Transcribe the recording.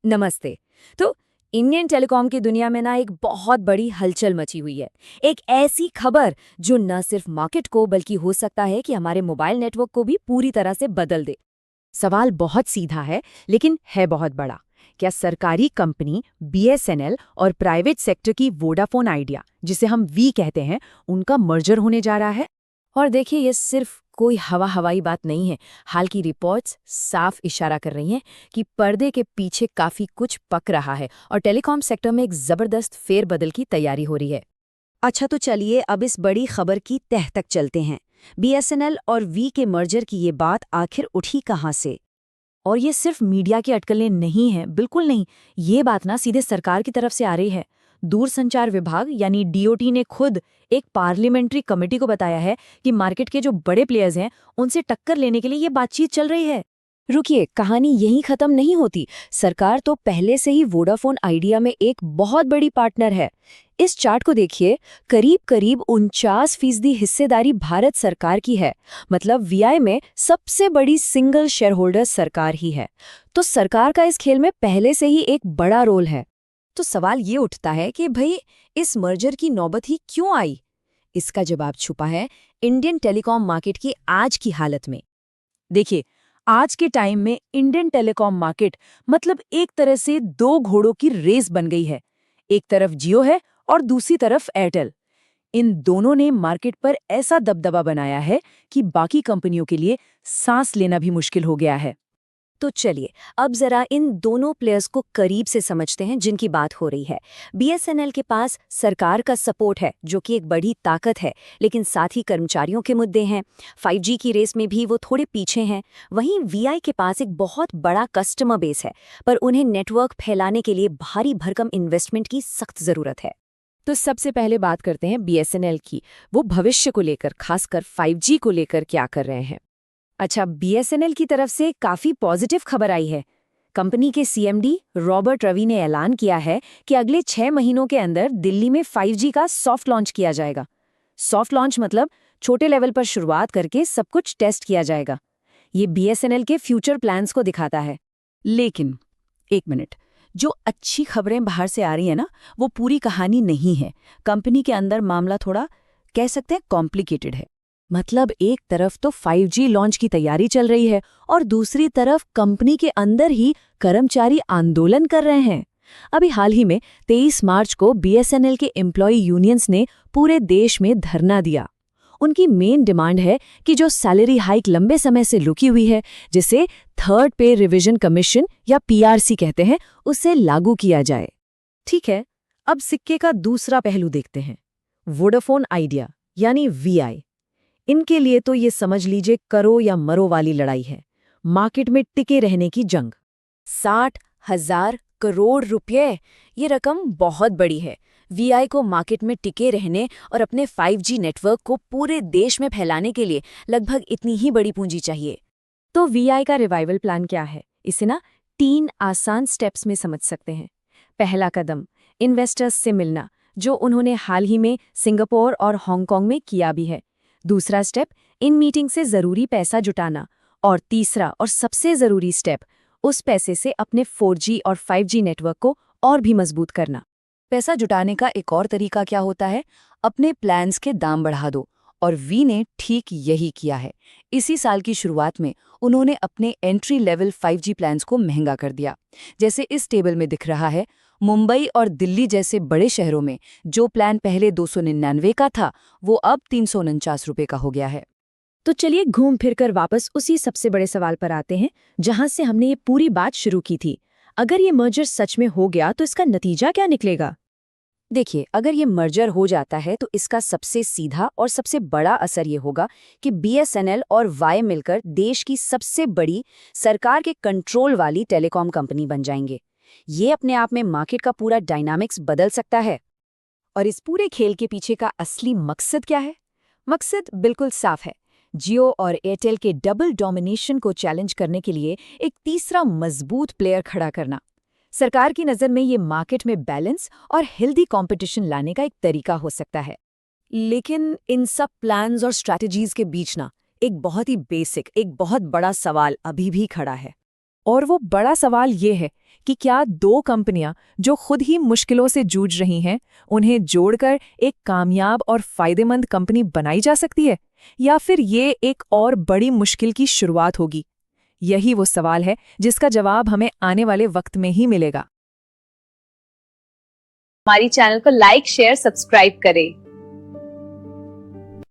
नमस्ते। तो Indian telecom की दुनिया में ना एक बहुत बड़ी हलचल मची हुई है। एक ऐसी खबर जो न सिर्फ मार्केट को बल्कि हो सकता है कि हमारे मोबाइल नेटवर्क को भी पूरी तरह से बदल दे। सवाल बहुत सीधा है, लेकिन है बहुत बड़ा। क्या सरकारी कंपनी बीएसएनएल और प्राइवेट सेक्टर की वोडाफोन आइडिया, जिसे हम वी कहते हैं, उनका मर्जर होने जा रहा है? और देखिए, ये सिर्फ कोई हवाई बात नहीं है। हाल की रिपोर्ट्स साफ इशारा कर रही हैं कि पर्दे के पीछे काफी कुछ पक रहा है और टेलीकॉम सेक्टर में एक जबरदस्त फेरबदल की तैयारी हो रही है। अच्छा, तो चलिए अब इस बड़ी खबर की तह तक चलते हैं। बीएसएनएल और वी के मर्जर की ये बात आखिर उठी कहाँ से? और ये सिर्फ मीडिया की अटकलें नहीं हैं, बिल्कुल नहीं। ये बात ना सीधे सरकार की तरफ से आ रही है। दूरसंचार विभाग यानी डीओटी ने खुद एक पार्लियामेंट्री कमेटी को बताया है कि मार्केट के जो बड़े प्लेयर्स हैं उनसे टक्कर लेने के लिए ये बातचीत चल रही है। रुकिए, कहानी यहीं खत्म नहीं होती। सरकार तो पहले से ही वोडाफोन आइडिया में एक बहुत बड़ी पार्टनर है। इस चार्ट को देखिए, करीब करीब 49% हिस्सेदारी भारत सरकार की है। मतलब वीआई में सबसे बड़ी सिंगल शेयर होल्डर सरकार ही है। तो सरकार का इस खेल में पहले से ही एक बड़ा रोल है। तो सवाल ये उठता है कि भाई, इस मर्जर की नौबत ही क्यों आई? इसका जवाब छुपा है इंडियन टेलीकॉम मार्केट की आज की हालत में। देखिए, आज के टाइम में इंडियन टेलीकॉम मार्केट मतलब एक तरह से दो घोड़ों की रेस बन गई है। एक तरफ जियो है और दूसरी तरफ एयरटेल। इन दोनों ने मार्केट पर ऐसा दबदबा बनाया है कि बाकी कंपनियों के लिए सांस लेना भी मुश्किल हो गया है। तो चलिए, अब जरा इन दोनों प्लेयर्स को करीब से समझते हैं जिनकी बात हो रही है। बीएसएनएल के पास सरकार का सपोर्ट है, जो कि एक बड़ी ताकत है, लेकिन साथ ही कर्मचारियों के मुद्दे हैं। 5G की रेस में भी वो थोड़े पीछे हैं। वहीं वीआई के पास एक बहुत बड़ा कस्टमर बेस है, पर उन्हें नेटवर्क फैलाने के लिए भारी भरकम इन्वेस्टमेंट की सख्त जरूरत है। तो सबसे पहले बात करते हैं बीएसएनएल की। वो भविष्य को लेकर, खासकर 5G को लेकर क्या कर रहे हैं। अच्छा, बीएसएनएल की तरफ से काफी पॉजिटिव खबर आई है। कंपनी के सीएमडी रॉबर्ट रवि ने ऐलान किया है कि अगले 6 महीनों के अंदर दिल्ली में 5G का सॉफ्ट लॉन्च किया जाएगा। सॉफ्ट लॉन्च मतलब छोटे लेवल पर शुरुआत करके सब कुछ टेस्ट किया जाएगा। ये बीएसएनएल के फ्यूचर प्लान्स को दिखाता है। लेकिन एक मिनट, जो अच्छी खबरें बाहर से आ रही है ना, वो पूरी कहानी नहीं है। कंपनी के अंदर मामला थोड़ा, कह सकते हैं, कॉम्प्लिकेटेड है। मतलब एक तरफ तो 5G लॉन्च की तैयारी चल रही है और दूसरी तरफ कंपनी के अंदर ही कर्मचारी आंदोलन कर रहे हैं। अभी हाल ही में 23 मार्च को बीएसएनएल के एम्प्लॉय यूनियंस ने पूरे देश में धरना दिया। उनकी मेन डिमांड है कि जो सैलरी हाइक लंबे समय से रुकी हुई है, जिसे थर्ड पे रिवीजन कमीशन या पीआरसी कहते हैं, उसे लागू किया जाए। ठीक है, अब सिक्के का दूसरा पहलू देखते हैं। वोडाफोन आइडिया यानी वीआई। इनके लिए तो ये समझ लीजिए करो या मरो वाली लड़ाई है। मार्केट में टिके रहने की जंग। 60,000 करोड़ रुपए, ये रकम बहुत बड़ी है। वीआई को मार्केट में टिके रहने और अपने 5G नेटवर्क को पूरे देश में फैलाने के लिए लगभग इतनी ही बड़ी पूंजी चाहिए। तो वीआई का रिवाइवल प्लान क्या है? इसे ना 3 आसान स्टेप्स में समझ सकते हैं। पहला कदम, इन्वेस्टर्स से मिलना, जो उन्होंने हाल ही में सिंगापुर और हांगकांग में किया भी है। दूसरा स्टेप, इन मीटिंग से जरूरी पैसा जुटाना। और तीसरा और सबसे जरूरी स्टेप, उस पैसे से अपने 4G और 5G नेटवर्क को और भी मजबूत करना। पैसा जुटाने का एक और तरीका क्या होता है? अपने प्लान्स के दाम बढ़ा दो। और वी ने ठीक यही किया है। इसी साल की शुरुआत में उन्होंने अपने एंट्री लेवल 5G प्लान्स को महंगा कर दिया। जैसे इस टेबल में दिख रहा है, मुंबई और दिल्ली जैसे बड़े शहरों में जो प्लान पहले 299 का था, वो अब 349 रुपये का हो गया है। तो चलिए घूम फिरकर वापस उसी सबसे बड़े सवाल पर आते हैं, जहां से हमने ये पूरी बात शुरू की थी। अगर ये मर्जर सच में हो गया तो इसका नतीजा क्या निकलेगा? देखिए, अगर ये मर्जर हो जाता है तो इसका सबसे सीधा और सबसे बड़ा असर ये होगा कि बीएसएनएल और वाई मिलकर देश की सबसे बड़ी सरकार के कंट्रोल वाली टेलीकॉम कंपनी बन जाएंगे। ये अपने आप में मार्केट का पूरा डायनामिक्स बदल सकता है। और इस पूरे खेल के पीछे का असली मकसद क्या है? मकसद बिल्कुल साफ है। जियो और एयरटेल के डबल डोमिनेशन को चैलेंज करने के लिए एक तीसरा मजबूत प्लेयर खड़ा करना। सरकार की नज़र में ये मार्केट में बैलेंस और हेल्दी कंपटीशन लाने का एक तरीका हो सकता है। लेकिन इन सब प्लान्स और स्ट्रैटेजीज के बीच ना एक बहुत ही बेसिक, एक बहुत बड़ा सवाल अभी भी खड़ा है। और वो बड़ा सवाल ये है कि क्या दो कंपनियां जो खुद ही मुश्किलों से जूझ रही हैं, उन्हें जोड़कर एक कामयाब और फायदेमंद कंपनी बनाई जा सकती है, या फिर ये एक और बड़ी मुश्किल की शुरुआत होगी? यही वो सवाल है जिसका जवाब हमें आने वाले वक्त में ही मिलेगा। हमारी चैनल को लाइक, शेयर, सब्सक्राइब करें।